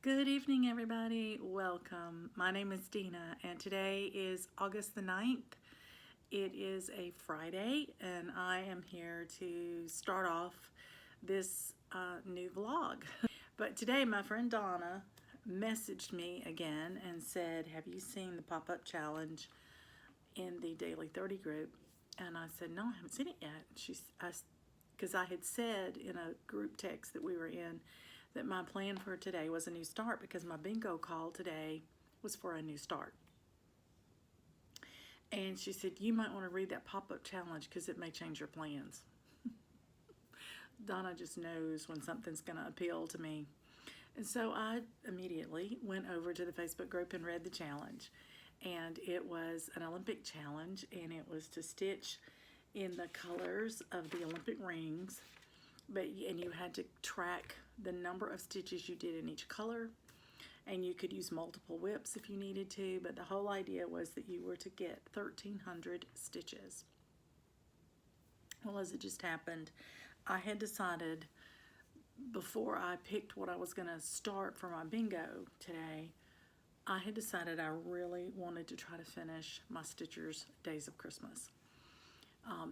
Good evening, everybody. Welcome. My name is Dina, and today is August the 9th. It is a Friday, and I am here to start off this new vlog. But today, my friend Donna messaged me again and said, "Have you seen the pop-up challenge in the Daily 30 group?" And I said, "No, I haven't seen it yet." Because I had said in a group text that we were in that my plan for today was a new start, because my bingo call today was for a new start. And she said, "You might want to read that pop-up challenge because it may change your plans." Donna just knows when something's going to appeal to me. And so I immediately went over to the Facebook group and read the challenge. And it was an Olympic challenge, and it was to stitch in the colors of the Olympic rings, and you had to track the number of stitches you did in each color, and you could use multiple whips if you needed to, but the whole idea was that you were to get 1,300 stitches. Well, as it just happened, I had decided before I picked what I was going to start for my bingo today, I had decided I really wanted to try to finish my Stitchers Days of Christmas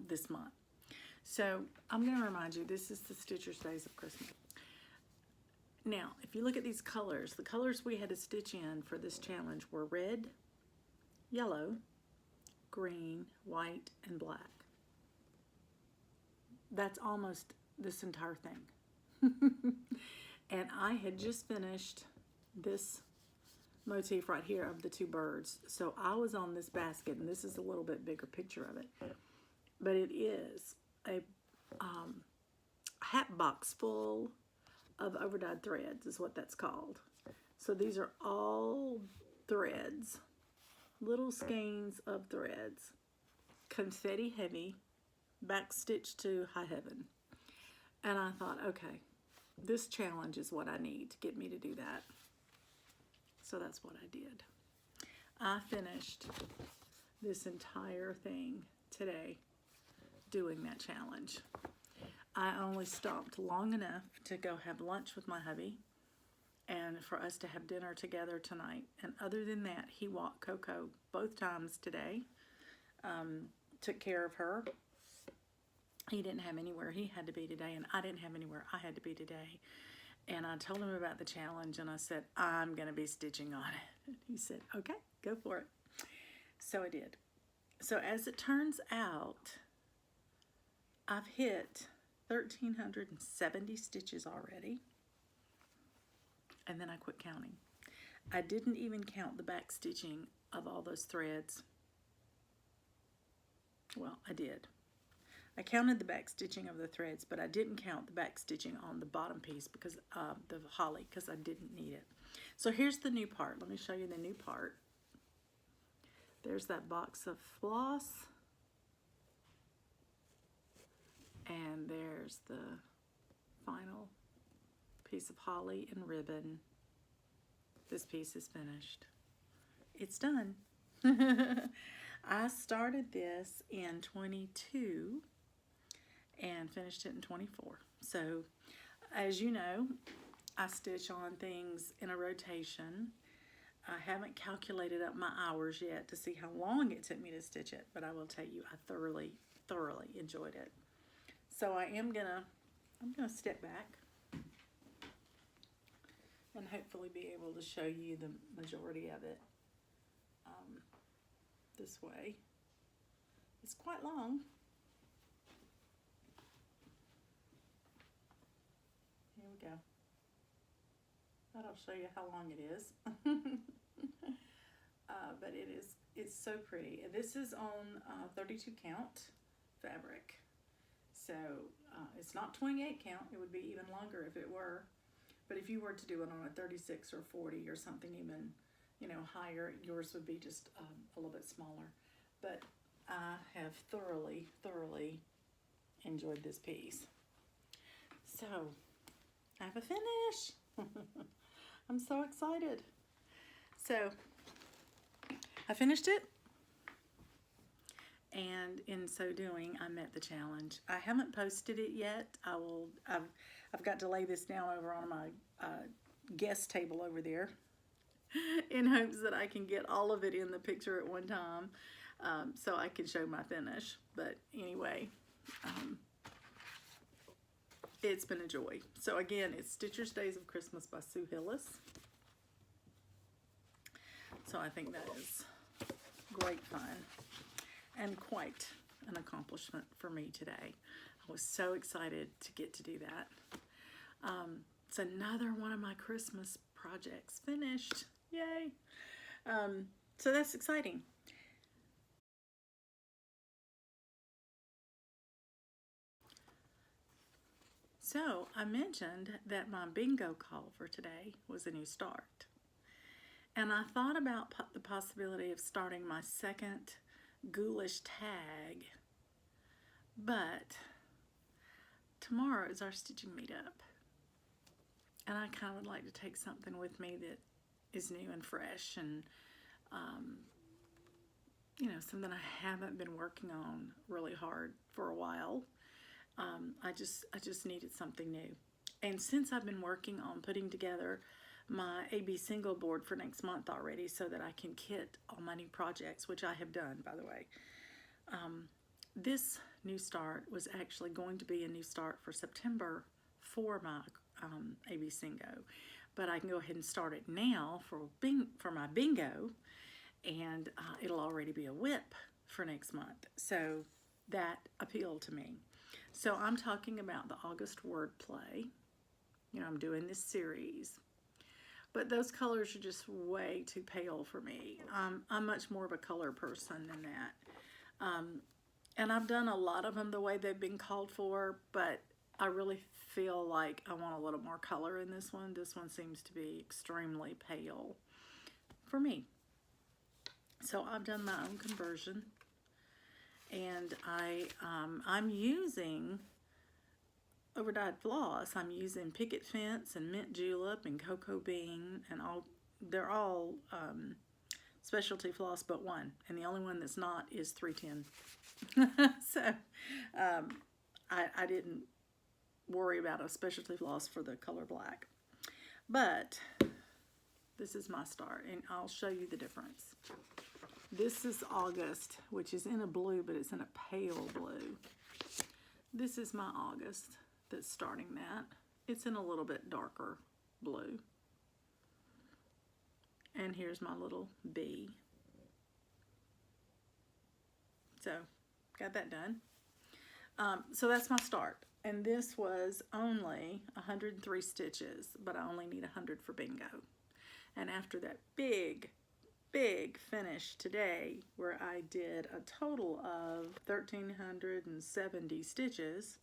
this month. So I'm going to remind you, this is the Stitchers Days of Christmas. Now, if you look at these colors, the colors we had to stitch in for this challenge were red, yellow, green, white, and black. That's almost this entire thing. And I had just finished this motif right here of the two birds. So I was on this basket, and this is a little bit bigger picture of it. But it is a hat box full of overdyed threads is what that's called. So these are all threads, little skeins of threads, confetti heavy, back stitched to high heaven. And I thought, okay, this challenge is what I need to get me to do that. So that's what I did. I finished this entire thing today doing that challenge. I only stopped long enough to go have lunch with my hubby and for us to have dinner together tonight. And other than that, he walked Coco both times today, took care of her. He didn't have anywhere he had to be today, and I didn't have anywhere I had to be today. And I told him about the challenge, and I said, "I'm going to be stitching on it." He said, "Okay, go for it." So I did. So as it turns out, I've hit 1,370 stitches already, and then I quit counting. I didn't even count the back stitching of all those threads. Well, I did. I counted the back stitching of the threads, but I didn't count the back stitching on the bottom piece because of the holly, because I didn't need it. So here's the new part. Let me show you the new part. There's that box of floss. And there's the final piece of holly and ribbon. This piece is finished. It's done. I started this in 22 and finished it in 24. So, as you know, I stitch on things in a rotation. I haven't calculated up my hours yet to see how long it took me to stitch it, but I will tell you I thoroughly enjoyed it. So I'm gonna step back and hopefully be able to show you the majority of it this way. It's quite long. Here we go. That'll show you how long it is. But it's so pretty. This is on 32 count fabric. So it's not 28 count. It would be even longer if it were. But if you were to do it on a 36 or 40 or something even, higher, yours would be just a little bit smaller. But I have thoroughly enjoyed this piece. So I have a finish. I'm so excited. So I finished it. And in so doing, I met the challenge. I haven't posted it yet. I've got to lay this down over on my guest table over there in hopes that I can get all of it in the picture at one time, so I can show my finish. But anyway, it's been a joy. So again, it's Stitcher's Days of Christmas by Sue Hillis. So I think that is great fun and quite an accomplishment for me today. I was so excited to get to do that. It's another one of my Christmas projects finished. Yay! So that's exciting. So I mentioned that my bingo call for today was a new start. And I thought about the possibility of starting my second ghoulish tag. But tomorrow is our stitching meetup. And I kind of would like to take something with me that is new and fresh and, you know, something I haven't been working on really hard for a while. I just needed something new. And since I've been working on putting together my AB single board for next month already so that I can kit all my new projects, which I have done, by the way, this new start was actually going to be a new start for September for my AB Singo, but I can go ahead and start it now for my bingo, and it'll already be a whip for next month. So that appealed to me. So I'm talking about the August wordplay. You know, I'm doing this series, but those colors are just way too pale for me. I'm much more of a color person than that. And I've done a lot of them the way they've been called for, but I really feel like I want a little more color in this one. This one seems to be extremely pale for me. So I've done my own conversion, and I'm using overdyed floss. I'm using picket fence and mint julep and cocoa bean, and they're all specialty floss but one, and the only one that's not is 310. So I didn't worry about a specialty floss for the color black, but this is my start, and I'll show you the difference. This is August, which is in a blue, but it's in a pale blue. This is my August that's starting that. It's in a little bit darker blue. And here's my little bee. So, got that done. So that's my start. And this was only 103 stitches, but I only need 100 for bingo. And after that big finish today, where I did a total of 1,370 stitches,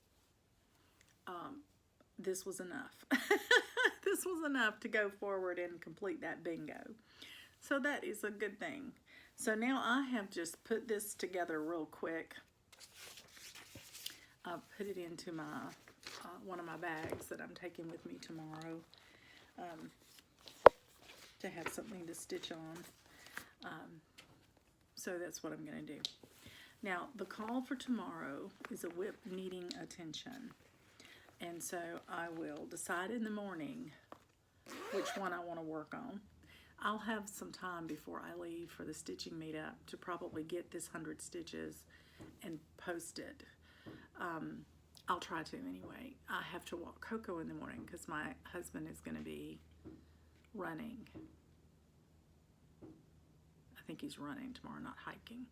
this was enough. This was enough to go forward and complete that bingo. So that is a good thing. So now I have just put this together real quick. I'll put it into my one of my bags that I'm taking with me tomorrow to have something to stitch on. So that's what I'm going to do. Now, the call for tomorrow is a whip needing attention. And so I will decide in the morning which one I want to work on. I'll have some time before I leave for the stitching meetup to probably get this 100 stitches and post it. I'll try to anyway. I have to walk Coco in the morning because my husband is going to be running. I think he's running tomorrow, not hiking.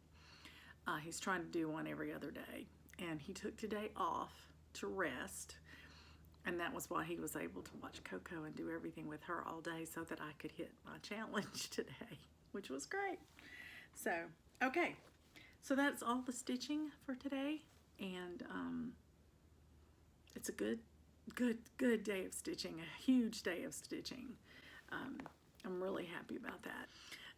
He's trying to do one every other day. And he took today off to rest. And that was why he was able to watch Coco and do everything with her all day so that I could hit my challenge today, which was great. So, okay. So that's all the stitching for today. And it's a good day of stitching, a huge day of stitching. I'm really happy about that.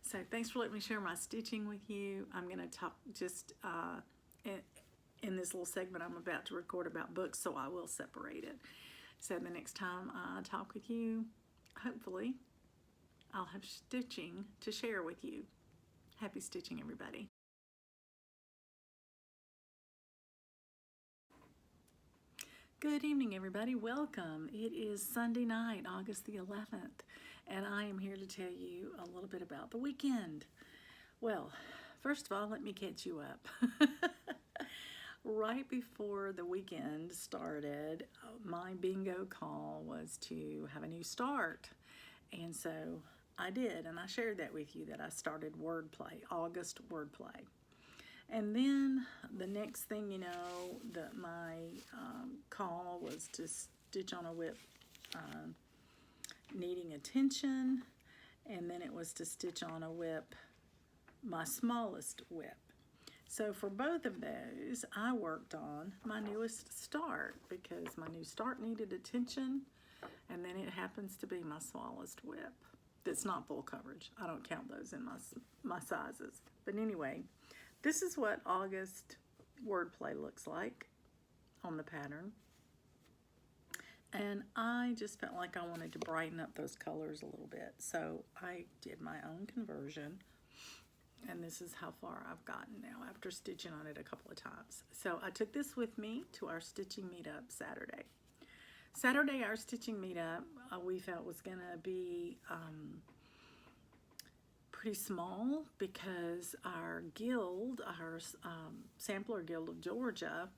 So thanks for letting me share my stitching with you. I'm going to talk just in this little segment I'm about to record about books, so I will separate it. So the next time I talk with you, hopefully, I'll have stitching to share with you. Happy stitching, everybody. Good evening, everybody. Welcome. It is Sunday night, August the 11th, and I am here to tell you a little bit about the weekend. Well, first of all, let me catch you up. Right before the weekend started, my bingo call was to have a new start, and so I did, and I shared that with you that I started wordplay, August wordplay. And then the next thing you know, my call was to stitch on a whip needing attention, and then it was to stitch on a whip, my smallest whip. So for both of those, I worked on my newest start because my new start needed attention, and then it happens to be my smallest whip. That's not full coverage. I don't count those in my sizes. But anyway, this is what August wordplay looks like on the pattern. And I just felt like I wanted to brighten up those colors a little bit. So I did my own conversion. And this is how far I've gotten now after stitching on it a couple of times. So I took this with me to our stitching meetup Saturday. Saturday, our stitching meetup, we felt was going to be pretty small because our guild, our Sampler Guild of Georgia,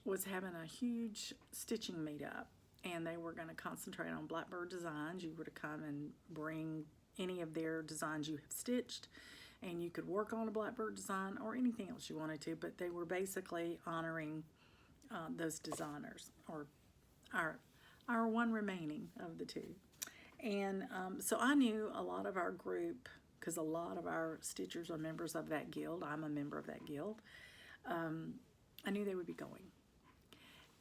was having a huge stitching meetup, and they were going to concentrate on Blackbird designs. You were to come and bring any of their designs you have stitched, and you could work on a Blackbird design or anything else you wanted to, but they were basically honoring those designers, or our one remaining of the two. And so I knew a lot of our group, because a lot of our stitchers are members of that guild. I'm a member of that guild. I knew they would be going.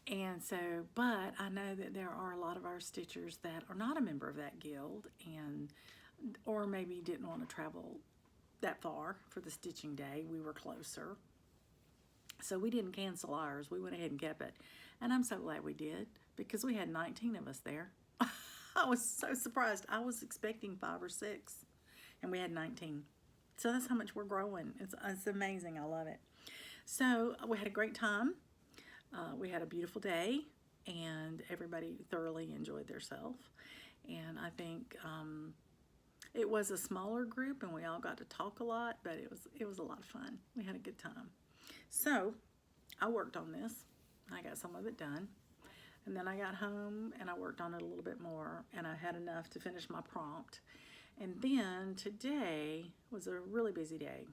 And so, but I know that there are a lot of our stitchers that are not a member of that guild, or maybe didn't want to travel that far for the stitching day. We were closer. So we didn't cancel ours. We went ahead and kept it. And I'm so glad we did, because we had 19 of us there. I was so surprised. I was expecting 5 or 6, and we had 19. So that's how much we're growing. It's amazing. I love it. So we had a great time. We had a beautiful day, and everybody thoroughly enjoyed themselves. And I think it was a smaller group, and we all got to talk a lot, but it was a lot of fun. We had a good time. So I worked on this. I got some of it done. And then I got home and I worked on it a little bit more, and I had enough to finish my prompt. And then today was a really busy day,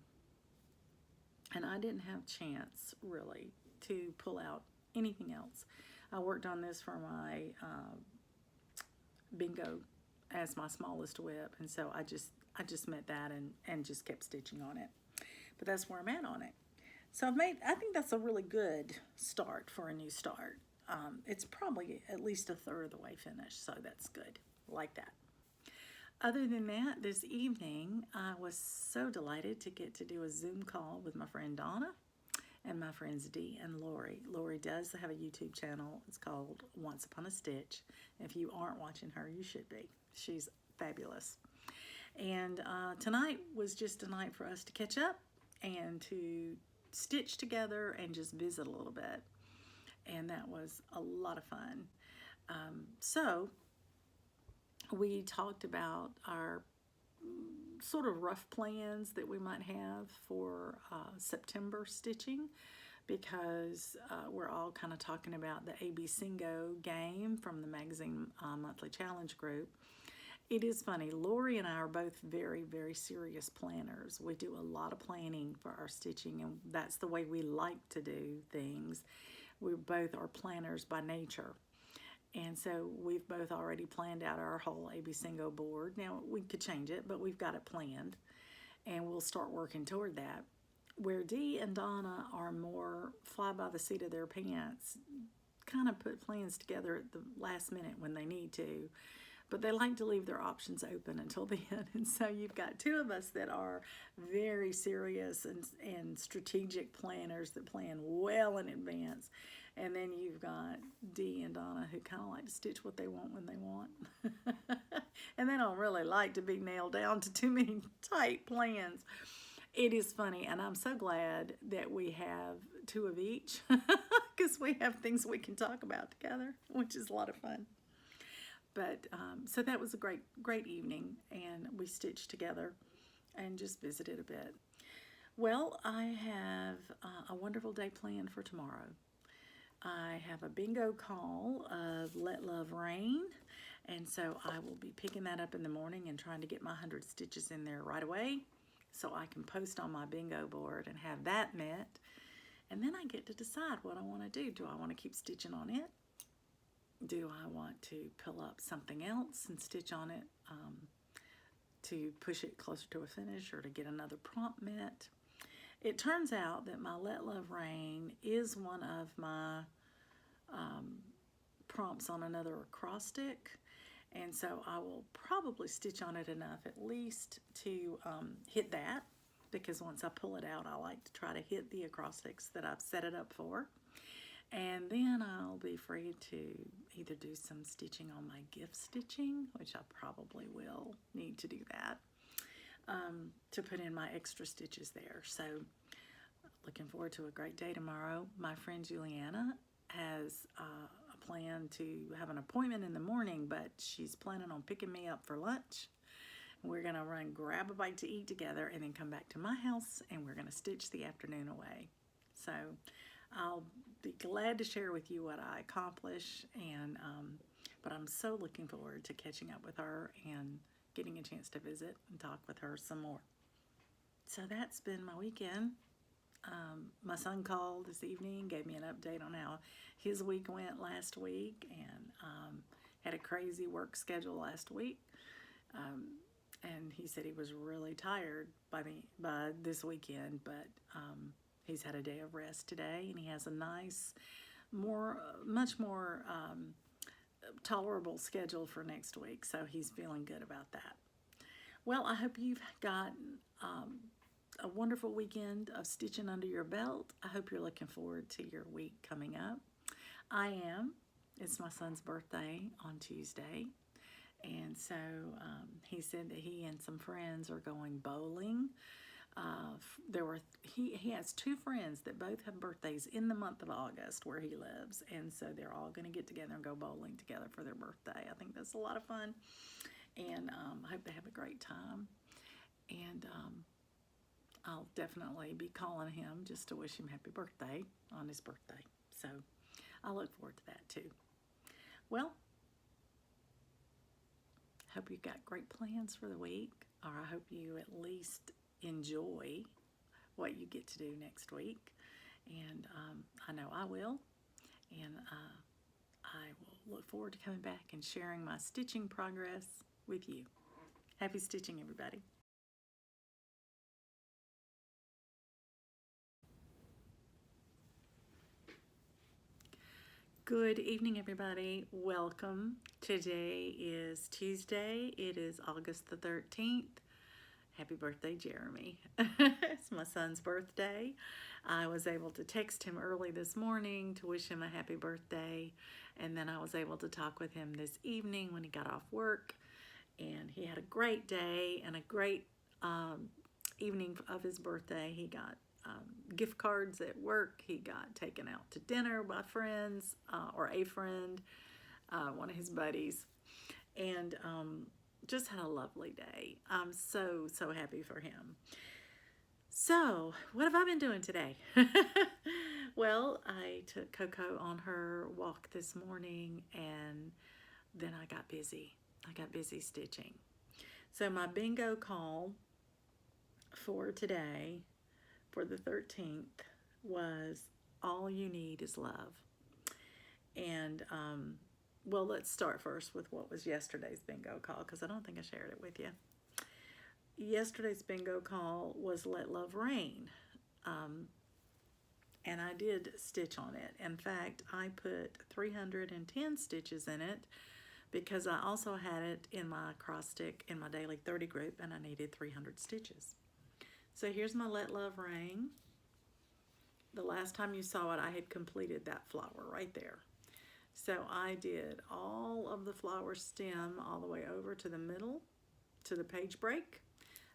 and I didn't have a chance really to pull out anything else. I worked on this for my bingo as my smallest whip, and so I just met that and just kept stitching on it. But that's where I'm at on it. So I think that's a really good start for a new start. It's probably at least a third of the way finished, so that's good. Like that. Other than that, this evening, I was so delighted to get to do a Zoom call with my friend Donna and my friends Dee and Lori. Lori does have a YouTube channel. It's called Once Upon a Stitch. If you aren't watching her, you should be. She's fabulous. And tonight was just a night for us to catch up and to stitch together and just visit a little bit. And that was a lot of fun. So we talked about our sort of rough plans that we might have for September stitching, because we're all kind of talking about the AB Singo game from the magazine monthly challenge group. It is funny, Lori and I are both very, very serious planners. We do a lot of planning for our stitching, and that's the way we like to do things. We both are planners by nature. And so we've both already planned out our whole AB Singo board. Now, we could change it, but we've got it planned, and we'll start working toward that. Where Dee and Donna are more fly by the seat of their pants, kind of put plans together at the last minute when they need to, but they like to leave their options open until the end. And so you've got two of us that are very serious and strategic planners that plan well in advance. And then you've got Dee and Donna who kind of like to stitch what they want when they want. And they don't really like to be nailed down to too many tight plans. It is funny, and I'm so glad that we have two of each because we have things we can talk about together, which is a lot of fun. But so that was a great evening, and we stitched together and just visited a bit. Well, I have a wonderful day planned for tomorrow. I have a bingo call of Let Love Rain, and so I will be picking that up in the morning and trying to get my 100 stitches in there right away so I can post on my bingo board and have that met. And then I get to decide what I want to do. Do I want to keep stitching on it? Do I want to pull up something else and stitch on it to push it closer to a finish or to get another prompt met? It turns out that my Let Love Rain is one of my prompts on another acrostic, and so I will probably stitch on it enough at least to hit that, because once I pull it out, I like to try to hit the acrostics that I've set it up for. And then I'll be free to either do some stitching on my gift stitching, which I probably will need to do that, to put in my extra stitches there. So looking forward to a great day tomorrow. My friend Juliana has a plan to have an appointment in the morning, but she's planning on picking me up for lunch. We're going to run grab a bite to eat together and then come back to my house, and we're going to stitch the afternoon away. So I'll be glad to share with you what I accomplish, and but I'm so looking forward to catching up with her and getting a chance to visit and talk with her some more. So that's been my weekend. My son called this evening, gave me an update on how his week went last week, and had a crazy work schedule last week. And he said he was really tired by this weekend, but he's had a day of rest today, and he has a nice, much more tolerable schedule for next week, so he's feeling good about that. Well, I hope you've got a wonderful weekend of stitching under your belt. I hope you're looking forward to your week coming up. I am. It's my son's birthday on Tuesday, and so he said that he and some friends are going bowling. He has two friends that both have birthdays in the month of August where he lives, and so they're all going to get together and go bowling together for their birthday. I think that's a lot of fun, and I hope they have a great time. And I'll definitely be calling him just to wish him happy birthday on his birthday. So I look forward to that too. Well, hope you've got great plans for the week, or I hope you at least enjoy what you get to do next week. And I know I will. And I will look forward to coming back and sharing my stitching progress with you. Happy stitching, everybody. Good evening, everybody. Welcome. Today is Tuesday. It is August the 13th. Happy birthday, Jeremy. It's my son's birthday. I was able to text him early this morning to wish him a happy birthday, and then I was able to talk with him this evening when he got off work, and he had a great day and a great evening of his birthday. He got gift cards at work. He got taken out to dinner by friends, or a friend, one of his buddies, and just had a lovely day. I'm so happy for him. So what have I been doing today? Well, I took Coco on her walk this morning, and then I got busy. Stitching. So my bingo call for today, for the 13th, was All You Need Is Love. And well, let's start first with what was yesterday's bingo call, because I don't think I shared it with you. Yesterday's bingo call was Let Love Rain. And I did stitch on it. In fact, I put 310 stitches in it because I also had it in my acrostic in my daily 30 group, and I needed 300 stitches. So here's my Let Love Rain. The last time you saw it, I had completed that flower right there. So I did all of the flower stem all the way over to the middle, to the page break.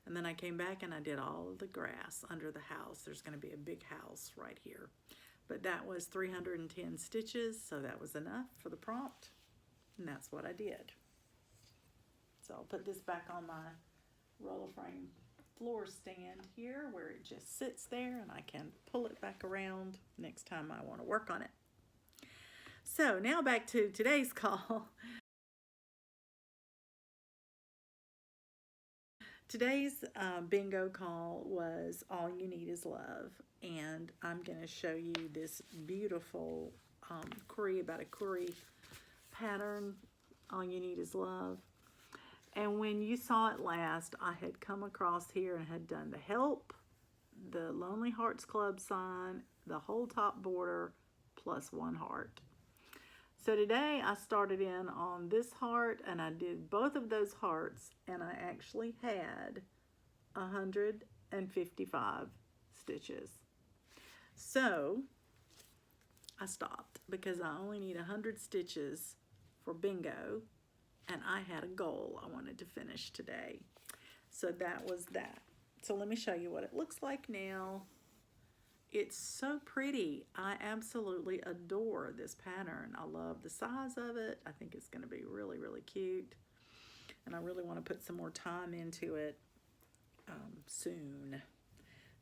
And then I came back and I did all of the grass under the house. There's going to be a big house right here. But that was 310 stitches, so that was enough for the prompt. And that's what I did. So I'll put this back on my roller frame floor stand here where it just sits there, and I can pull it back around next time I want to work on it. So now back to today's call. Today's bingo call was All You Need Is Love, and I'm going to show you this beautiful query about a query pattern, All You Need Is Love. And when you saw it last, I had come across here and had done the help, the Lonely Hearts Club sign, the whole top border, plus one heart. So today I started in on this heart, and I did both of those hearts, and I actually had 155 stitches. So I stopped because I only need 100 stitches for bingo, and I had a goal I wanted to finish today. So that was that. So let me show you what it looks like now. It's so pretty. I absolutely adore this pattern. I love the size of it. I think it's going to be really, really cute. And I really want to put some more time into it soon.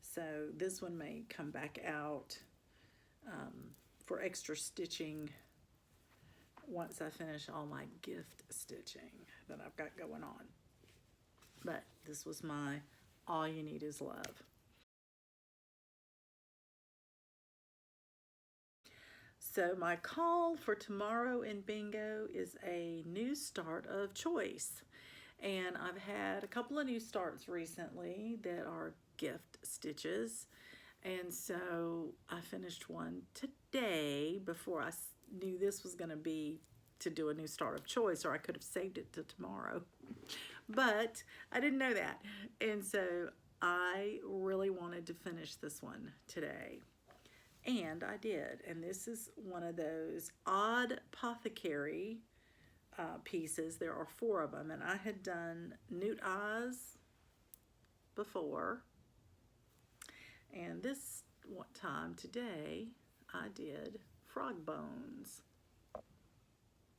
So this one may come back out for extra stitching once I finish all my gift stitching that I've got going on. But this was my All You Need Is Love. So my call for tomorrow in bingo is a new start of choice. And I've had a couple of new starts recently that are gift stitches. And so I finished one today before I knew this was going to be to do a new start of choice, or I could have saved it to tomorrow. But I didn't know that. And so I really wanted to finish this one today. And I did. And this is one of those Oddpothecary pieces. There are 4 of them. And I had done newt eyes before. And this one time today, I did frog bones.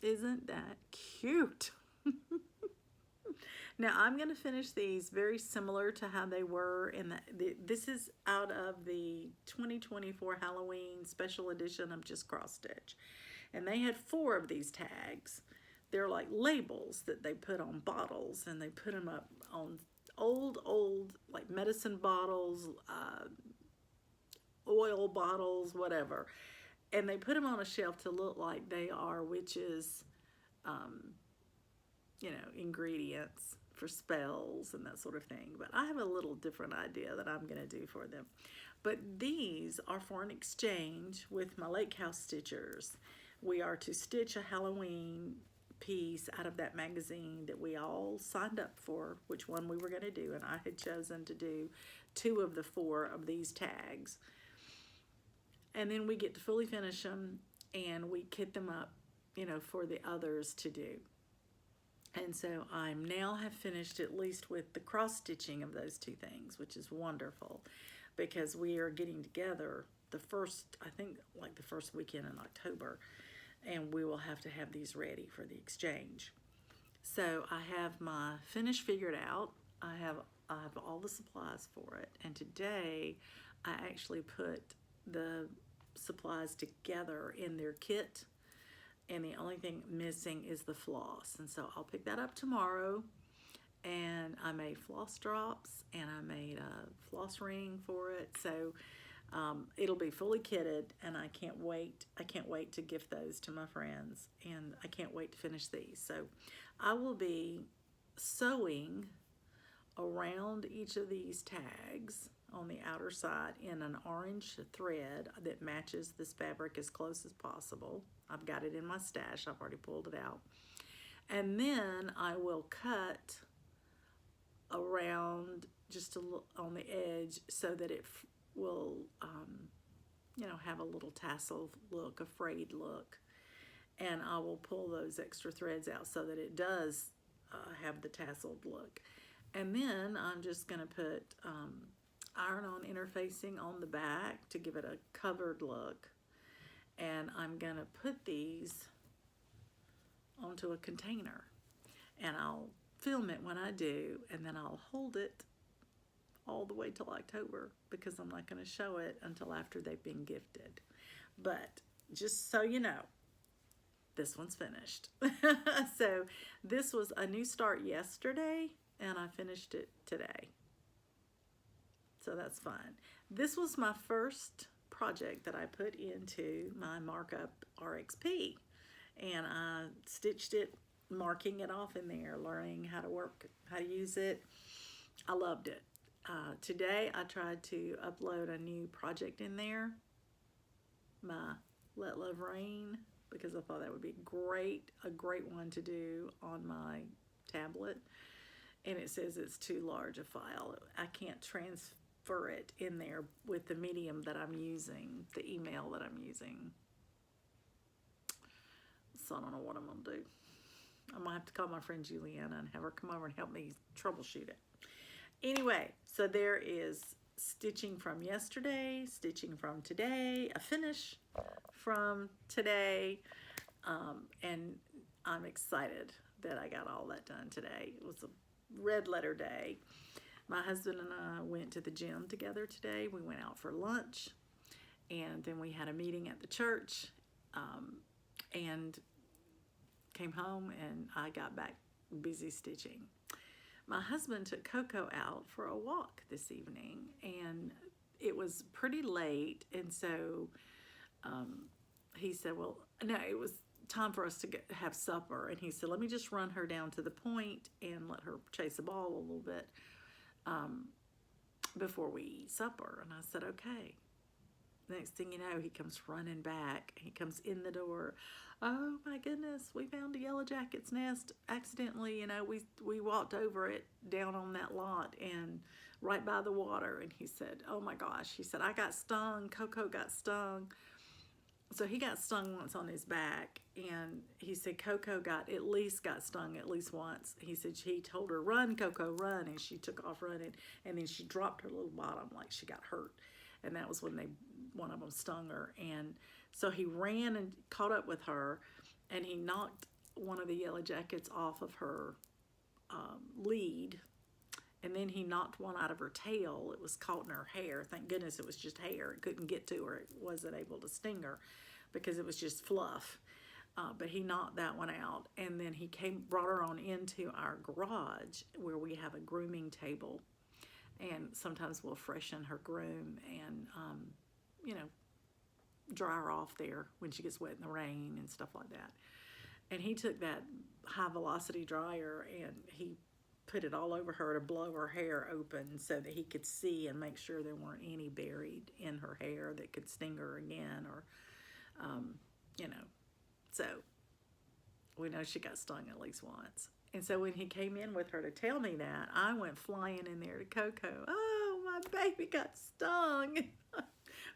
Isn't that cute? Now I'm going to finish these very similar to how they were in this is out of the 2024 Halloween special edition of Just Cross Stitch. And they had 4 of these tags. They're like labels that they put on bottles, and they put them up on old like medicine bottles, oil bottles, whatever. And they put them on a shelf to look like they are witches, you know, ingredients for spells and that sort of thing. But I have a little different idea that I'm going to do for them. But these are for an exchange with my Lake House Stitchers. We are to stitch a Halloween piece out of that magazine that we all signed up for, which one we were going to do. And I had chosen to do 2 of the 4 of these tags. And then we get to fully finish them, and we kit them up, you know, for the others to do. And so I now have finished at least with the cross stitching of those 2 things, which is wonderful, because we are getting together the first, I think like the first weekend in October, and we will have to have these ready for the exchange. So I have my finish figured out. I have all the supplies for it, and today I actually put the supplies together in their kit, and the only thing missing is the floss. And so I'll pick that up tomorrow. And I made floss drops, and I made a floss ring for it. So it'll be fully kitted, and I can't wait to gift those to my friends, and I can't wait to finish these. So I will be sewing around each of these tags on the outer side in an orange thread that matches this fabric as close as possible. I've got it in my stash. I've already pulled it out. And then I will cut around just a little on the edge so that it will, you know, have a little tassel look, a frayed look. And I will pull those extra threads out so that it does have the tasseled look. And then I'm just going to put iron-on interfacing on the back to give it a covered look. And I'm going to put these onto a container. And I'll film it when I do, and then I'll hold it all the way till October because I'm not going to show it until after they've been gifted. But just so you know, this one's finished. So this was a new start yesterday, and I finished it today. So that's fun. This was my first project that I put into my markup RXP, and I stitched it, marking it off in there, learning how to work, how to use it. I loved it. Today I tried to upload a new project in there, my Let Love Rain, because I thought that would be a great one to do on my tablet. And it says it's too large a file. I can't transfer it in there with the medium that I'm using, the email that I'm using. So I don't know what I'm gonna do. I'm gonna have to call my friend Juliana and have her come over and help me troubleshoot it. Anyway, so there is stitching from yesterday, stitching from today, a finish from today, and I'm excited that I got all that done today. It was a red letter day. My husband and I went to the gym together today. We went out for lunch, and then we had a meeting at the church, and came home, and I got back busy stitching. My husband took Coco out for a walk this evening, and it was pretty late, and so he said, well, no, it was time for us to have supper, and he said, let me just run her down to the point and let her chase a ball a little bit before we eat supper. And I said, okay. Next thing you know, he comes running back. He comes in the door. Oh my goodness, we found a yellow jacket's nest accidentally. You know, we walked over it down on that lot and right by the water. And he said, oh my gosh. He said, I got stung. Coco got stung. So he got stung once on his back. And he said Coco got stung at least once. He said he told her, run, Coco, run. And she took off running. And then she dropped her little bottom like she got hurt. And that was when one of them stung her. And so he ran and caught up with her, and he knocked one of the yellow jackets off of her lead, and then he knocked one out of her tail. It was caught in her hair. Thank goodness it was just hair. It couldn't get to her. It wasn't able to sting her because it was just fluff. But he knocked that one out, and then he brought her on into our garage where we have a grooming table. And sometimes we'll freshen her groom and, you know, dry her off there when she gets wet in the rain and stuff like that. And he took that high velocity dryer and he put it all over her to blow her hair open so that he could see and make sure there weren't any buried in her hair that could sting her again, or, you know. So we know she got stung at least once. And so when he came in with her to tell me that, I went flying in there to Coco. Oh, my baby got stung.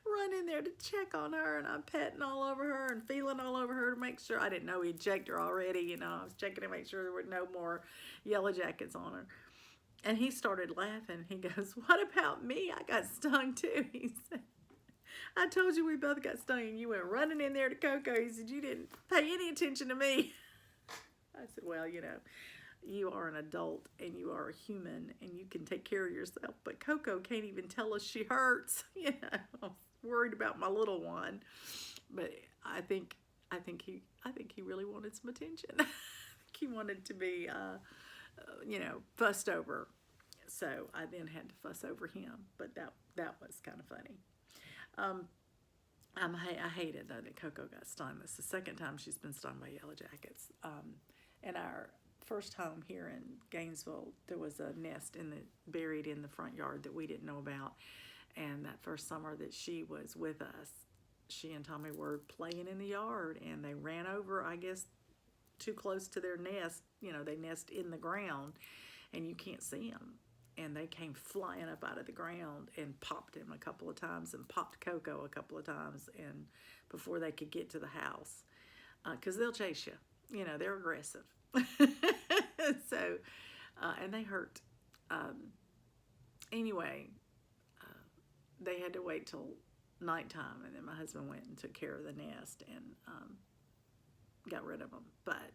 Run in there to check on her, and I'm petting all over her and feeling all over her to make sure. I didn't know he'd checked her already, you know. I was checking to make sure there were no more yellow jackets on her. And he started laughing. He goes, what about me? I got stung too. He said, I told you we both got stung, and you went running in there to Coco. He said, you didn't pay any attention to me. I said, well, you know, you are an adult and you are a human and you can take care of yourself. But Coco can't even tell us she hurts. You know, I'm worried about my little one. But I think he really wanted some attention. He wanted to be, you know, fussed over. So I then had to fuss over him. But that was kind of funny. I hated though that Coco got stung. This is the second time she's been stung by yellow jackets. In our first home here in Gainesville, there was a nest buried in the front yard that we didn't know about. And that first summer that she was with us, she and Tommy were playing in the yard, and they ran over, I guess, too close to their nest. You know, they nest in the ground, and you can't see them. And they came flying up out of the ground and popped him a couple of times and popped Coco a couple of times, and before they could get to the house, because they'll chase you. You know, they're aggressive. So, and they hurt. anyway, they had to wait till nighttime, and then my husband went and took care of the nest and got rid of them. But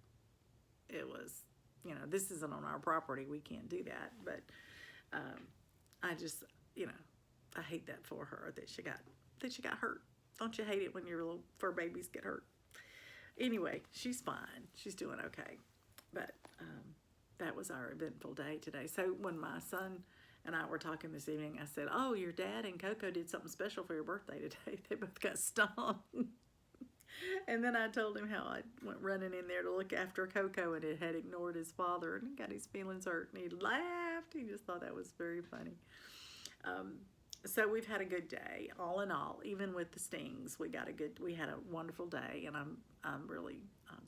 it was, this isn't on our property. We can't do that. But I just, I hate that for her that she got hurt. Don't you hate it when your little fur babies get hurt? Anyway, she's fine. She's doing okay. But that was our eventful day today. So when my son and I were talking this evening, I said, "Oh, your dad and Coco did something special for your birthday today. They both got stung." And then I told him how I went running in there to look after Coco and it had ignored his father and got his feelings hurt. And he laughed. He just thought that was very funny. So we've had a good day, all in all. Even with the stings, we had a wonderful day, and I'm really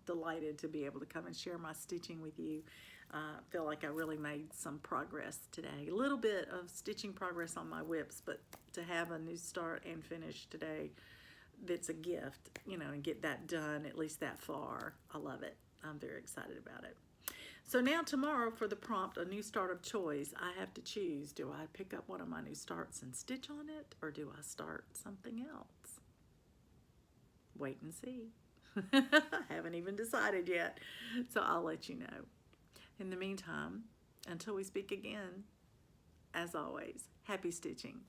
delighted to be able to come and share my stitching with you. I feel like I really made some progress today. A little bit of stitching progress on my whips, but to have a new start and finish today, that's a gift, and get that done, at least that far. I love it. I'm very excited about it. So now tomorrow for the prompt, a new start of choice, I have to choose. Do I pick up one of my new starts and stitch on it, or do I start something else? Wait and see. I haven't even decided yet, so I'll let you know. In the meantime, until we speak again, as always, happy stitching.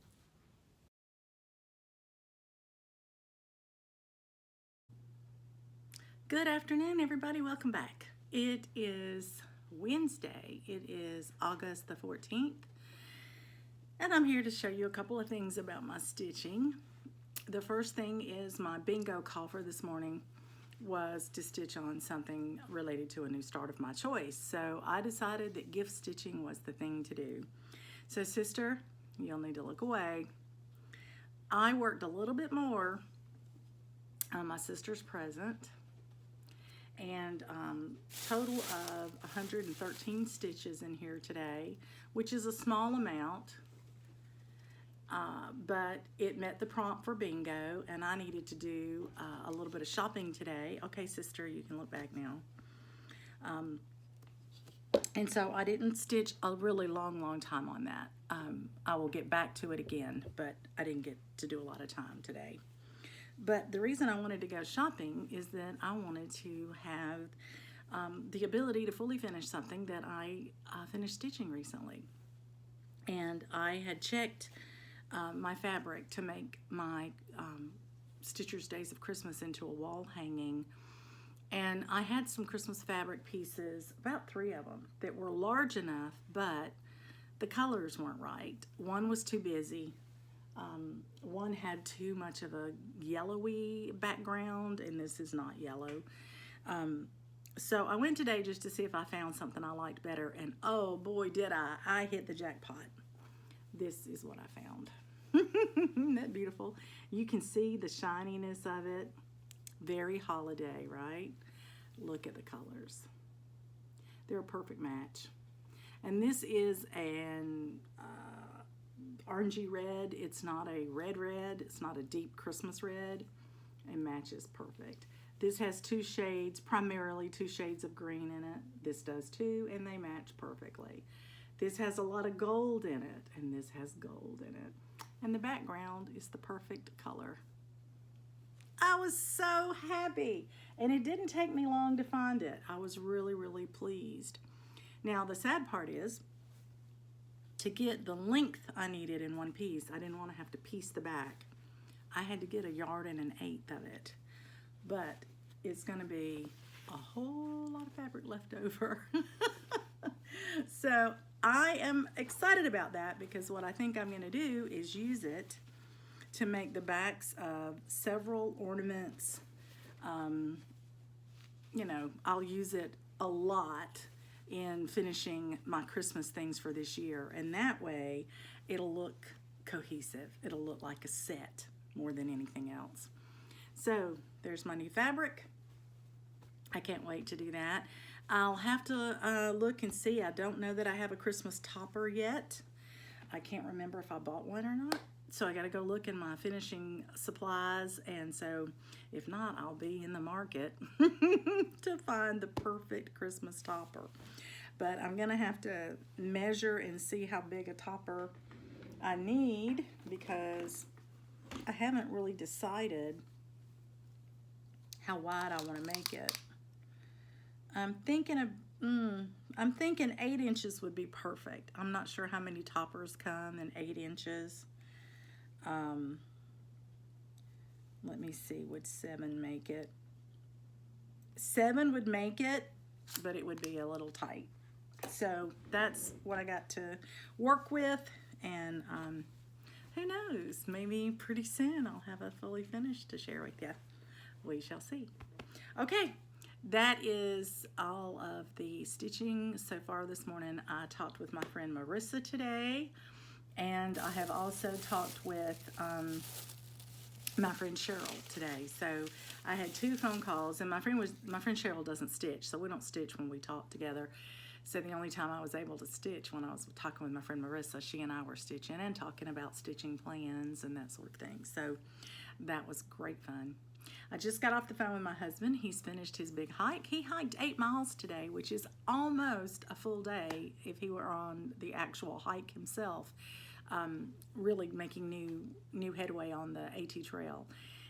Good afternoon, everybody. Welcome back. It is Wednesday. It is August the 14th, and I'm here to show you a couple of things about my stitching. The first thing is my bingo call for this morning was to stitch on something related to a new start of my choice. So I decided that gift stitching was the thing to do. So sister, you'll need to look away. I worked a little bit more on my sister's present, and total of 113 stitches in here today, which is a small amount, but it met the prompt for bingo, and I needed to do a little bit of shopping today. Okay, sister, you can look back now. And so I didn't stitch a really long time on that. I will get back to it again, but I didn't get to do a lot of time today. But the reason I wanted to go shopping is that I wanted to have the ability to fully finish something that I finished stitching recently. And I had checked my fabric to make my Stitcher's Days of Christmas into a wall hanging. And I had some Christmas fabric pieces, about 3 of them, that were large enough, but the colors weren't right. One was too busy. One had too much of a yellowy background, and this is not yellow. So I went today just to see if I found something I liked better, and oh boy did I hit the jackpot. This is what I found. Isn't that beautiful? You can see the shininess of it. Very holiday, right? Look at the colors. They're a perfect match. And this is an orangey red. It's not a red. It's not a deep Christmas red. It matches perfect. This has 2 shades, primarily 2 shades of green in it. This does too, and they match perfectly. This has a lot of gold in it, and this has gold in it. And the background is the perfect color. I was so happy, and it didn't take me long to find it. I was really pleased. Now, the sad part is, to get the length I needed in one piece, I didn't want to have to piece the back. I had to get 1 1/8 yards of it, but it's going to be a whole lot of fabric left over. So I am excited about that, because what I think I'm going to do is use it to make the backs of several ornaments. I'll use it a lot in finishing my Christmas things for this year, and that way it'll look cohesive. It'll look like a set more than anything else. So there's my new fabric. I can't wait to do that. I'll have to look and see. I don't know that I have a Christmas topper yet. I can't remember if I bought one or not. So I got to go look in my finishing supplies, and so if not, I'll be in the market to find the perfect Christmas topper. but I'm going to have to measure and see how big a topper I need, because I haven't really decided how wide I want to make it. I'm thinking 8 inches would be perfect. I'm not sure how many toppers come in 8 inches. Let me see, would 7 make it? 7 would make it, but it would be a little tight. So that's what I got to work with, and who knows, maybe pretty soon I'll have a fully finished to share with you. We shall see. Okay, that is all of the stitching so far this morning. I talked with my friend Marissa today, and I have also talked with my friend Cheryl today. So I had 2 phone calls, and my friend Cheryl doesn't stitch, so we don't stitch when we talk together. So the only time I was able to stitch when I was talking with my friend Marissa, she and I were stitching and talking about stitching plans and that sort of thing. So that was great fun. I just got off the phone with my husband. He's finished his big hike. He hiked 8 miles today, which is almost a full day if he were on the actual hike himself. Really making new headway on the AT trail.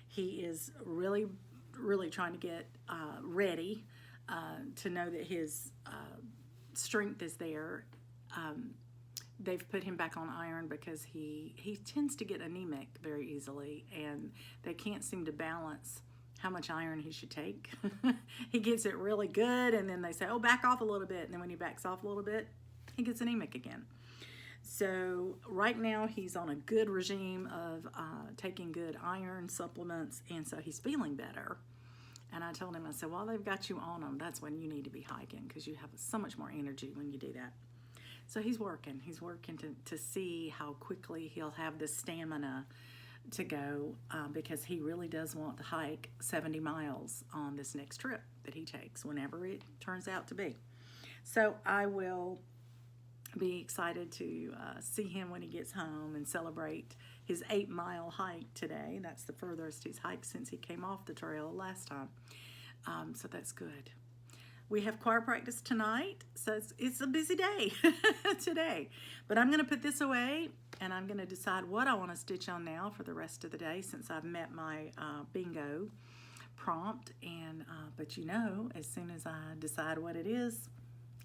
He is really trying to get ready to know that his strength is there. They've put him back on iron because he tends to get anemic very easily, and they can't seem to balance how much iron he should take. He gets it really good, and then they say, oh, back off a little bit, and then when he backs off a little bit, he gets anemic again. So right now he's on a good regime of taking good iron supplements, and so he's feeling better. And I told him, I said, while they've got you on them, that's when you need to be hiking, because you have so much more energy when you do that. So he's working to see how quickly he'll have the stamina to go, because he really does want to hike 70 miles on this next trip that he takes, whenever it turns out to be. So I will be excited to see him when he gets home and celebrate his 8-mile hike today. That's the furthest he's hiked since he came off the trail last time. So that's good. We have choir practice tonight, so it's a busy day today. But I'm going to put this away, and I'm going to decide what I want to stitch on now for the rest of the day, since I've met my bingo prompt. And but you know, as soon as I decide what it is,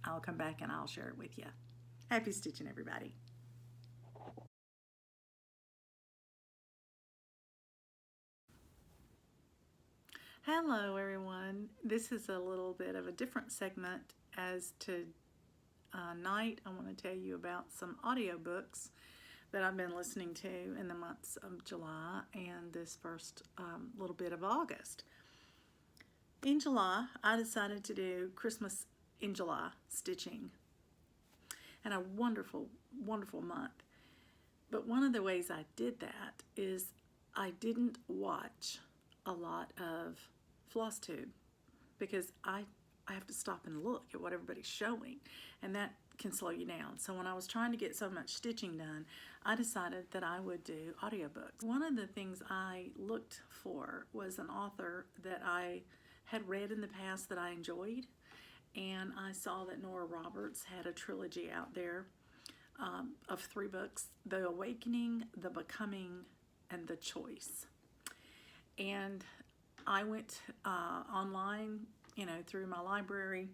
I'll come back and I'll share it with you. Happy stitching, everybody. Hello, everyone. This is a little bit of a different segment. As to night, I want to tell you about some audiobooks that I've been listening to in the months of July and this first little bit of August. In July, I decided to do Christmas in July stitching, and a wonderful, wonderful month. But one of the ways I did that is I didn't watch a lot of floss tube, because I have to stop and look at what everybody's showing, and that can slow you down. So when I was trying to get so much stitching done, I decided that I would do audiobooks. One of the things I looked for was an author that I had read in the past that I enjoyed, and I saw that Nora had a trilogy out there of 3 books: The Awakening, The Becoming, and The Choice. And I went online, through my library,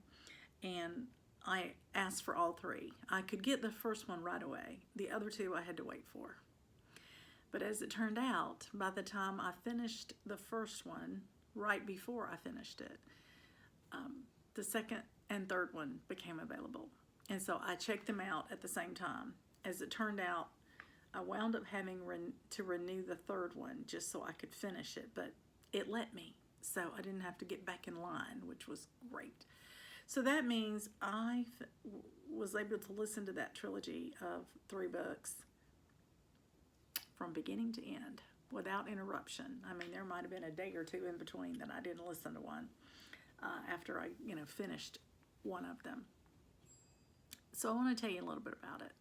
and I asked for all 3. I could get the first one right away. The other 2 I had to wait for. But as it turned out, by the time I finished the first one, right before I finished it, the second and third one became available. And so I checked them out at the same time. As it turned out, I wound up having to renew the third one just so I could finish it, but it let me, so I didn't have to get back in line, which was great. So that means I was able to listen to that trilogy of 3 books from beginning to end without interruption. I mean, there might have been a day or 2 in between that I didn't listen to one after I finished one of them. So I want to tell you a little bit about it.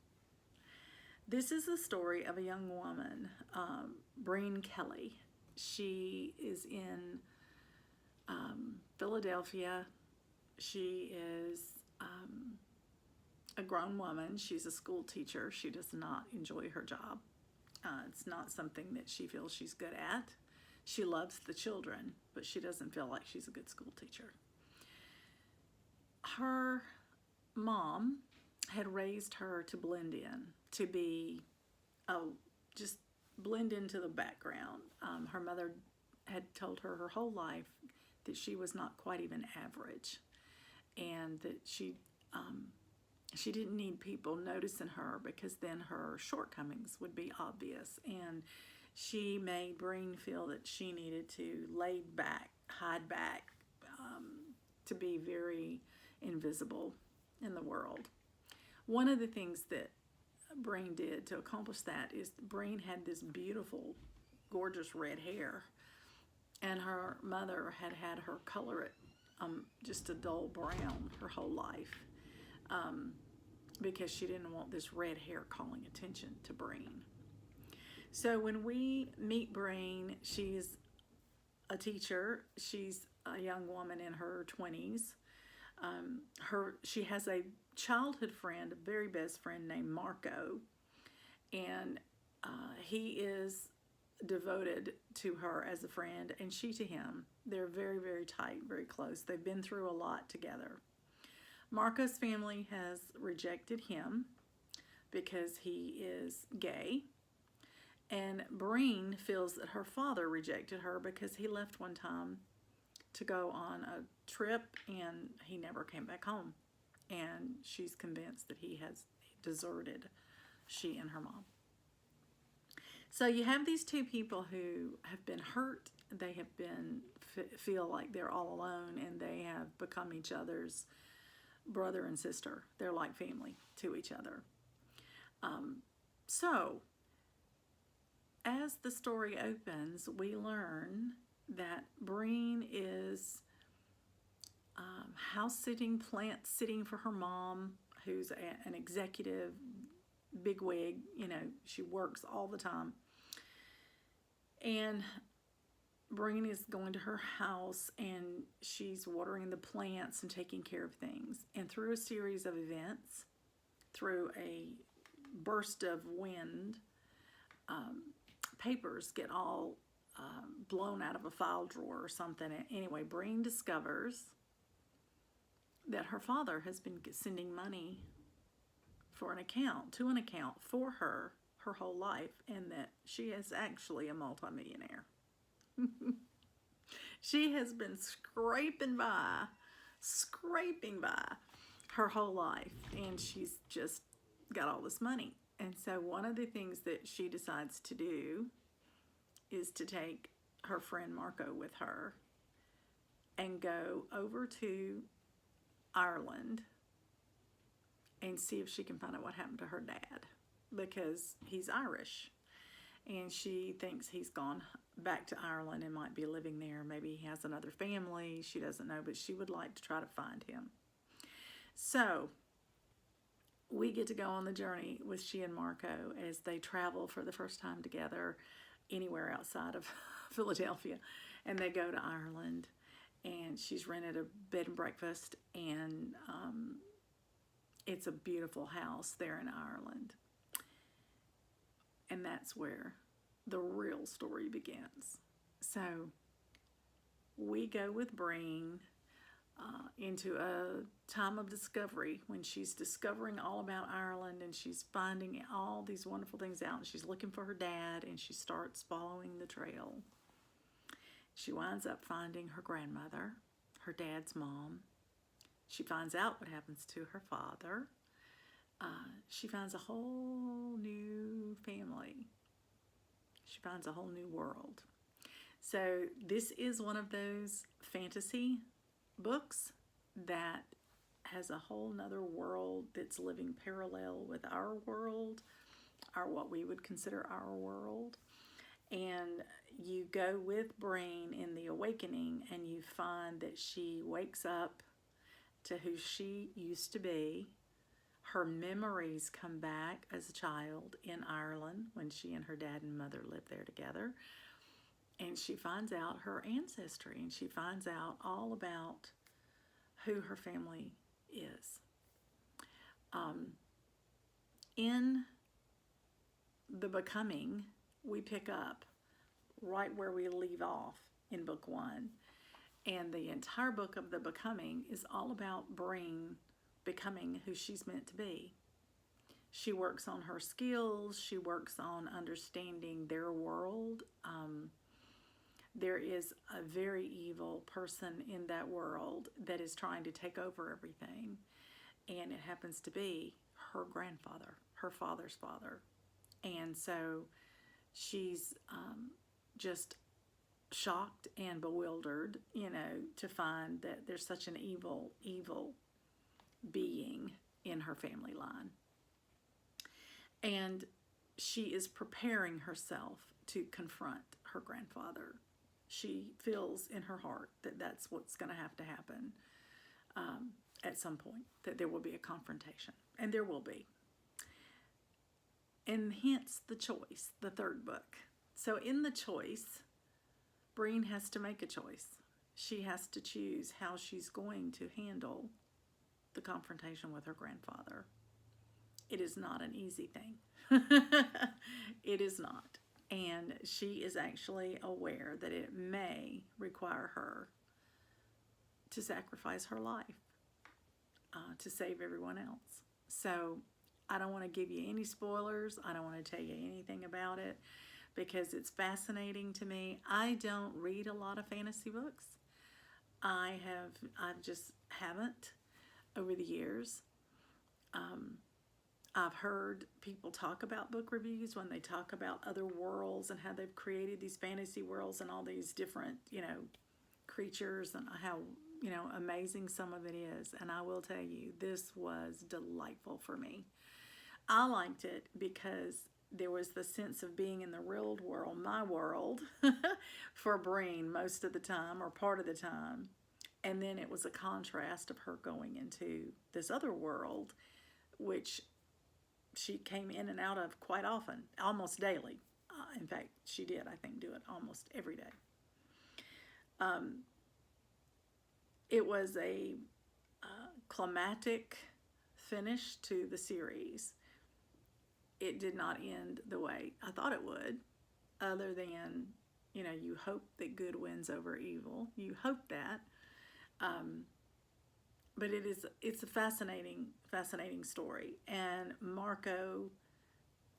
This is the story of a young woman, Breen Kelly. She is in Philadelphia. She is a grown woman. She's a school teacher. She does not enjoy her job. It's not something that she feels she's good at. She loves the children, but she doesn't feel like she's a good school teacher. Her mom had raised her to blend in, to be, just blend into the background. Her mother had told her whole life that she was not quite even average, and that she didn't need people noticing her, because then her shortcomings would be obvious. And she made Breen feel that she needed to lay back, hide back, to be very invisible in the world. One of the things that Breen did to accomplish that is Breen had this beautiful, gorgeous red hair, and her mother had had her color it just a dull brown her whole life, because she didn't want this red hair calling attention to Breen. So when we meet Breen, she's a teacher. She's a young woman in her 20s. She has a childhood friend, a very best friend named Marco, and he is devoted to her as a friend, and she to him. They're very, very tight, very close. They've been through a lot together. Marco's family has rejected him because he is gay, and Breen feels that her father rejected her because he left one time to go on a trip and he never came back home, and she's convinced that he has deserted she and her mom. So you have these two people who have been hurt. They have been feel like they're all alone, and they have become each other's brother and sister. They're like family to each other. So as the story opens, we learn that Breen is house sitting, plant sitting for her mom, who's an executive bigwig. She works all the time. And Breen is going to her house, and she's watering the plants and taking care of things. And through a series of events, through a burst of wind, papers get all blown out of a file drawer or something. Anyway, Breen discovers that her father has been sending money to an account for her whole life, and that she is actually a multimillionaire. She has been scraping by her whole life, and she's just got all this money. And so one of the things that she decides to do is to take her friend Marco with her and go over to Ireland and see if she can find out what happened to her dad, because he's Irish, and she thinks he's gone back to Ireland and might be living there. Maybe he has another family. She doesn't know, but she would like to try to find him. So we get to go on the journey with she and Marco as they travel for the first time together anywhere outside of Philadelphia. And they go to Ireland, and she's rented a bed and breakfast, and it's a beautiful house there in Ireland. And that's where the real story begins. So we go with Breen into a time of discovery, when she's discovering all about Ireland, and she's finding all these wonderful things out, and she's looking for her dad, and she starts following the trail. She winds up finding her grandmother, her dad's mom. She finds out what happens to her father. She finds a whole new family. She finds a whole new world. So this is one of those fantasy books that has a whole nother world that's living parallel with our world, what we would consider our world. And you go with Breen in the awakening, and you find that she wakes up to who she used to be. Her memories come back as a child in Ireland when she and her dad and mother lived there together. And she finds out her ancestry, and she finds out all about who her family is. In the Becoming, we pick up right where we leave off in book 1. And the entire book of the Becoming is all about Breen becoming who she's meant to be. She works on her skills. She works on understanding their world. There is a very evil person in that world that is trying to take over everything. And it happens to be her grandfather, her father's father. And so she's just shocked and bewildered, to find that there's such an evil being in her family line. And she is preparing herself to confront her grandfather. She feels in her heart that that's what's going to happen at some point, that there will be a confrontation. And there will be. And hence the choice, the third book. So in the choice, Breen has to make a choice. She has to choose how she's going to handle the confrontation with her grandfather. It is not an easy thing. It is not. And she is actually aware that it may require her to sacrifice her life to save everyone else. So I don't want to give you any spoilers. I don't want to tell you anything about it because it's fascinating to me. I don't read a lot of fantasy books. I just haven't over the years. I've heard people talk about book reviews when they talk about other worlds and how they've created these fantasy worlds and all these different, creatures and how, amazing some of it is. And I will tell you, this was delightful for me. I liked it because there was the sense of being in the real world, my world, for Breen most of the time or part of the time. And then it was a contrast of her going into this other world, which she came in and out of quite often, almost daily. In fact, she did, I think, do it almost every day. It was a climactic finish to the series. It did not end the way I thought it would, other than, you hope that good wins over evil. You hope that. But it's a fascinating story. And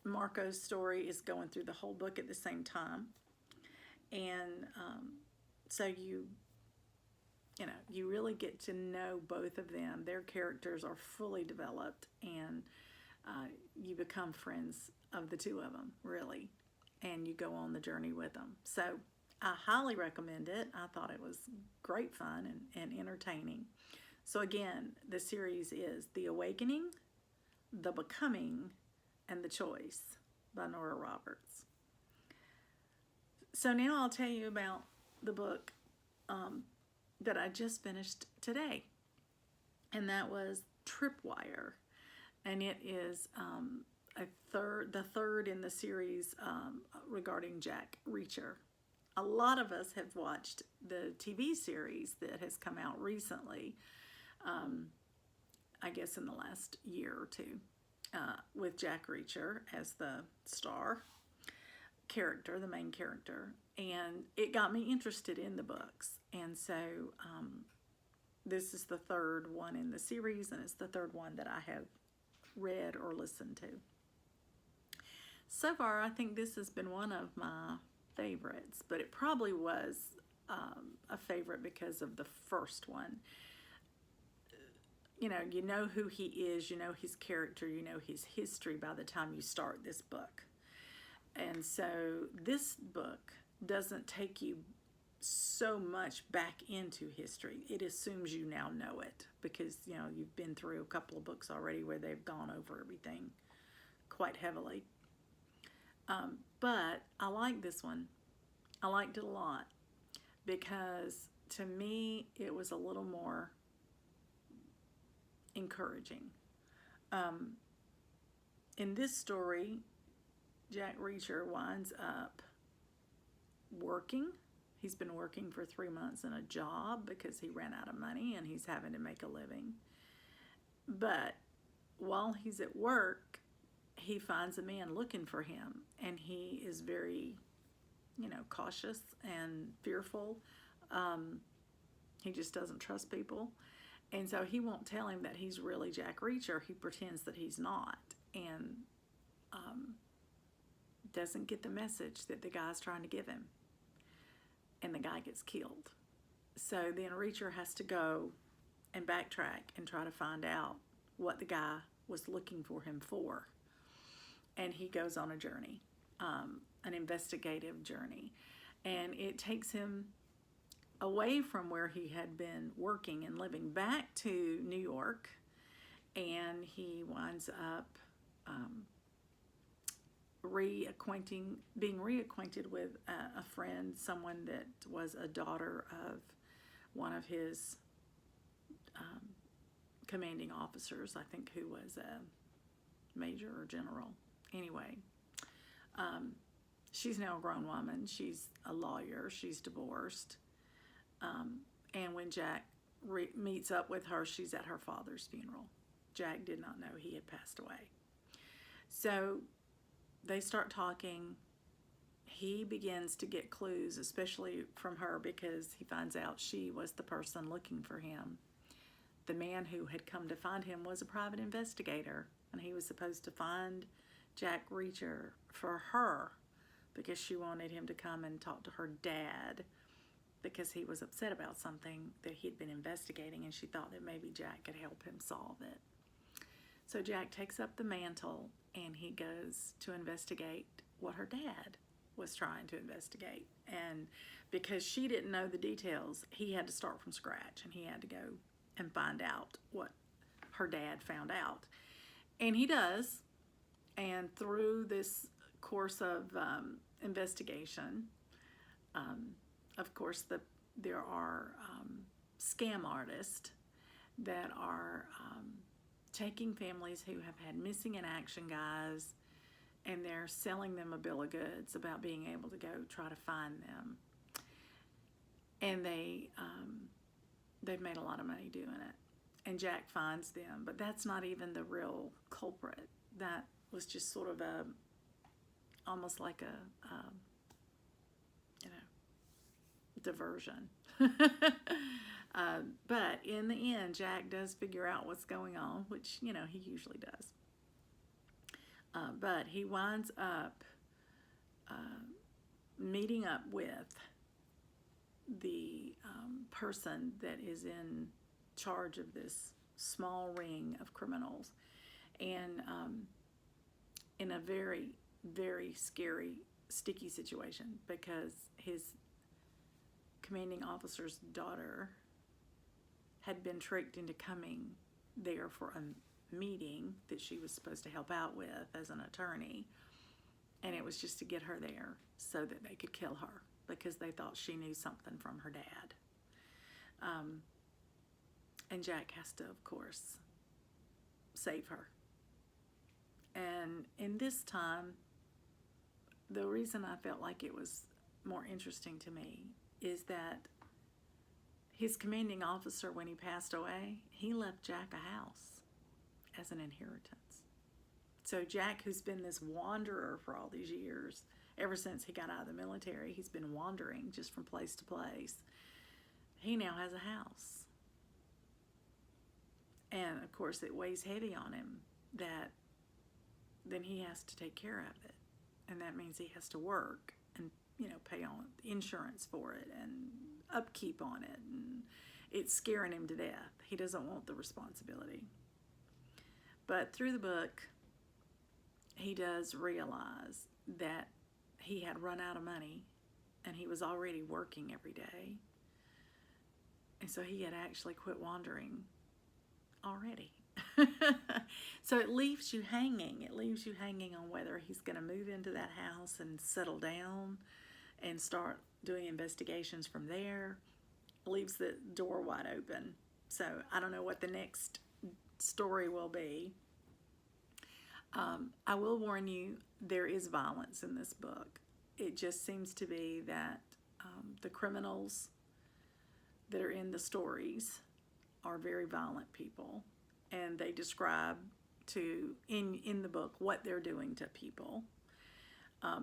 Marco's story is going through the whole book at the same time. And so you really get to know both of them. Their characters are fully developed, and you become friends of the two of them, really. And you go on the journey with them. So I highly recommend it. I thought it was great fun and entertaining. So again, the series is The Awakening, The Becoming, and The Choice by Nora Roberts. So now I'll tell you about the book that I just finished today. And that was Tripwire. And it is the third in the series regarding Jack Reacher. A lot of us have watched the TV series that has come out recently, I guess in the last year or two, with Jack Reacher as the star character, the main character. And it got me interested in the books. And so this is the third one in the series, and it's the third one that I have read or listened to. So far, I think this has been one of my favorites, but it probably was a favorite because of the first one. You know who he is, you know his character, you know his history by the time you start this book. And so this book doesn't take you so much back into history. It assumes you now know it because, you've been through a couple of books already where they've gone over everything quite heavily. But I like this one. I liked it a lot because to me it was a little more encouraging. In this story, Jack Reacher winds up working. He's been working for 3 months in a job because he ran out of money and he's having to make a living. But while he's at work, he finds a man looking for him, and he is very, cautious and fearful. He just doesn't trust people. And so he won't tell him that he's really Jack Reacher. He pretends that he's not, and doesn't get the message that the guy's trying to give him. And the guy gets killed. So then Reacher has to go and backtrack and try to find out what the guy was looking for him for. And he goes on a journey, an investigative journey. And it takes him away from where he had been working and living back to New York. And he winds up being reacquainted with a friend, someone that was a daughter of one of his commanding officers, I think, who was a major or general. Anyway, she's now a grown woman. She's a lawyer. She's divorced. And when Jack meets up with her, she's at her father's funeral. Jack did not know he had passed away. So they start talking. He begins to get clues, especially from her, because he finds out she was the person looking for him. The man who had come to find him was a private investigator, and he was supposed to find Jack Reacher for her because she wanted him to come and talk to her dad because he was upset about something that he'd been investigating, and she thought that maybe Jack could help him solve it. So Jack takes up the mantle, and he goes to investigate what her dad was trying to investigate. And because she didn't know the details, he had to start from scratch, and he had to go and find out what her dad found out. And he does. And through this course of investigation, of course, there are scam artists that are taking families who have had missing in action guys, and they're selling them a bill of goods about being able to go try to find them. And they've made a lot of money doing it. And Jack finds them, but that's not even the real culprit. That was just sort of almost like a diversion. But in the end, Jack does figure out what's going on, which, he usually does. But he winds up meeting up with the person that is in charge of this small ring of criminals, and in a very, very scary, sticky situation, because his commanding officer's daughter had been tricked into coming there for a meeting that she was supposed to help out with as an attorney, and it was just to get her there so that they could kill her because they thought she knew something from her dad. And Jack has to, of course, save her. And in this time, the reason I felt like it was more interesting to me is that his commanding officer, when he passed away, he left Jack a house as an inheritance. So Jack, who's been this wanderer for all these years, ever since he got out of the military, he's been wandering just from place to place. He now has a house. And of course it weighs heavy on him that then he has to take care of it. And that means he has to work and, pay on insurance for it and upkeep on it. And it's scaring him to death. He doesn't want the responsibility. But through the book, he does realize that he had run out of money and he was already working every day. And so he had actually quit wandering already. So it leaves you hanging. It leaves you hanging on whether he's going to move into that house and settle down and start doing investigations from there. It leaves the door wide open. So I don't know what the next story will be. I will warn you, there is violence in this book. It just seems to be that the criminals that are in the stories are very violent people, and they describe to in the book what they're doing to people,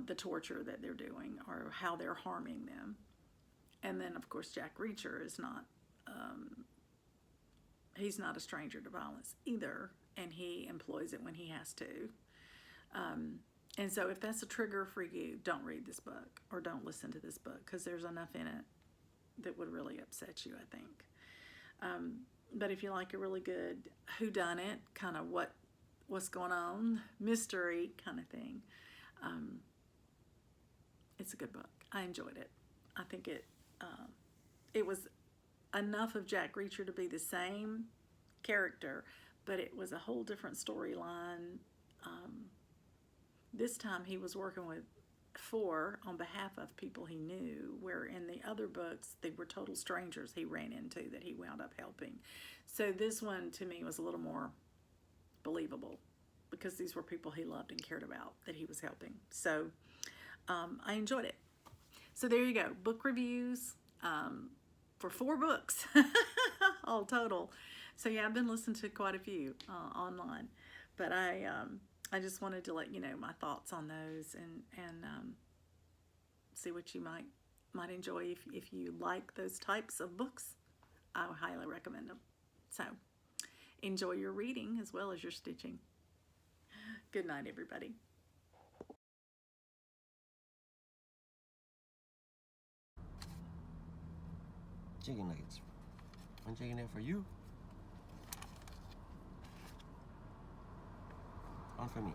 the torture that they're doing, or how they're harming them. And then, of course, Jack Reacher is not, he's not a stranger to violence either, and he employs it when he has to. And so if that's a trigger for you, don't read this book or don't listen to this book, because there's enough in it that would really upset you, I think. But if you like a really good whodunit, kind of what's going on, mystery kind of thing, it's a good book. I enjoyed it. I think it was enough of Jack Reacher to be the same character, but it was a whole different storyline. This time he was working on behalf of people he knew, where in the other books they were total strangers he ran into that he wound up helping. So this one to me was a little more believable, because these were people he loved and cared about that he was helping. So I enjoyed it. So there you go, book reviews for 4 books all total. So yeah, I've been listening to quite a few online, but I just wanted to let you know my thoughts on those, and see what you might enjoy. If you like those types of books, I would highly recommend them. So enjoy your reading as well as your stitching. Good night, everybody. Chicken nuggets. One chicken nugget for you. One for me.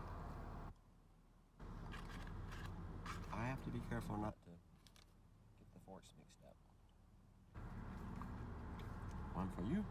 I have to be careful not to get the forks mixed up. One for you.